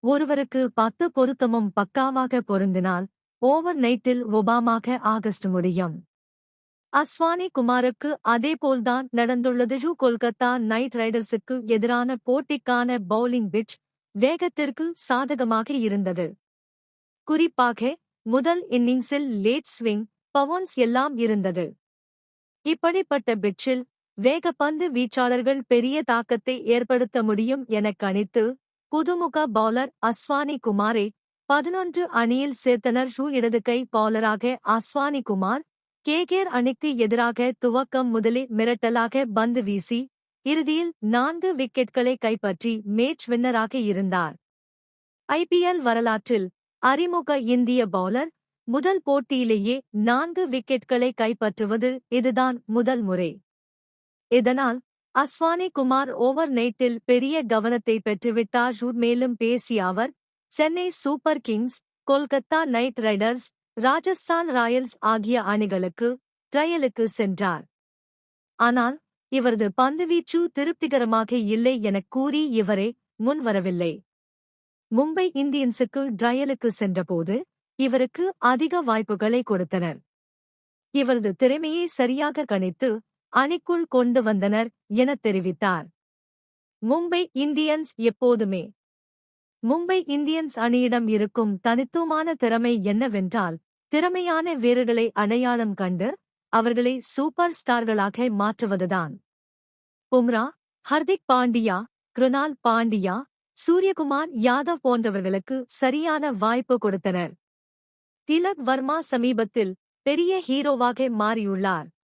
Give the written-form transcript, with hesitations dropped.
ஒருவருக்கு 10 பொருத்தமும் பக்காவாக பொருந்தினால் ஓவர் நைட்டில் ஒபாமாக ஆகஸ்ட் முடியும். அஸ்வானி குமாருக்கு அதேபோல்தான் நடந்துள்ளது. கொல்கத்தா நைட் ரைடர்ஸுக்கு எதிரான போட்டிக்கான பவுலிங் பிட்ச் வேகத்திற்கு சாதகமாக இருந்தது. குறிப்பாக முதல் இன்னிங்ஸில் லேட் ஸ்விங் பவுன்ஸ் எல்லாம் இருந்தது. இப்படிப்பட்ட பிட்சில் வேகப்பந்து வீச்சாளர்கள் பெரிய தாக்கத்தை ஏற்படுத்த முடியும் என கணித்து புதுமுக பவுலர் அஸ்வானி குமாரை 11 அணியில் சேர்த்தனர். இடது கை பவுலராக அஸ்வானி குமார் கேகேஆர் அணிக்கு எதிராக துவக்கம் முதலே மிரட்டலாக பந்து வீசி இறுதியில் 4 விக்கெட்களை கைப்பற்றி மேட்ச் வின்னராக இருந்தார். ஐபிஎல் வரலாற்றில் அறிமுக இந்திய பவுலர் முதல் போட்டியிலேயே 4 விக்கெட்களை கைப்பற்றுவது இதுதான் முதல் முறை. இதனால் அஸ்வானி குமார் ஓவர் நைட்டில் பெரிய கவனத்தை பெற்றுவிட்டார். மேலும் பேசிய அவர், Chennai Super Kings, Kolkata Knight Riders, Rajasthan Royals ஆகிய அணிகளுக்கு ட்ரையலுக்கு சென்றார். ஆனால் இவரது பந்துவீச்சு திருப்திகரமாக இல்லை எனக் கூறி இவரே முன்வரவில்லை. மும்பை இந்தியன்ஸுக்கு ட்ரையலுக்கு சென்றபோது இவருக்கு அதிக வாய்ப்புகளை கொடுத்தனர். இவரது திறமையை சரியாக கணித்து அணிக்குள் கொண்டு வந்தனர் எனத் தெரிவித்தார். மும்பை இந்தியன்ஸ் எப்போதுமே மும்பை இந்தியன்ஸ் அணியிடம் இருக்கும் தனித்துவமான திறமை என்னவென்றால், திறமையான வீரர்களை அடையாளம் கண்டு அவர்களை சூப்பர் ஸ்டார்களாக மாற்றுவதுதான். பும்ரா, ஹர்திக் பாண்டியா, கிருணால் பாண்டியா, சூரியகுமார் யாதவ் போன்றவர்களுக்கு சரியான வாய்ப்பு கொடுத்தனர். திலக் வர்மா சமீபத்தில் பெரிய ஹீரோவாக மாறியுள்ளார்.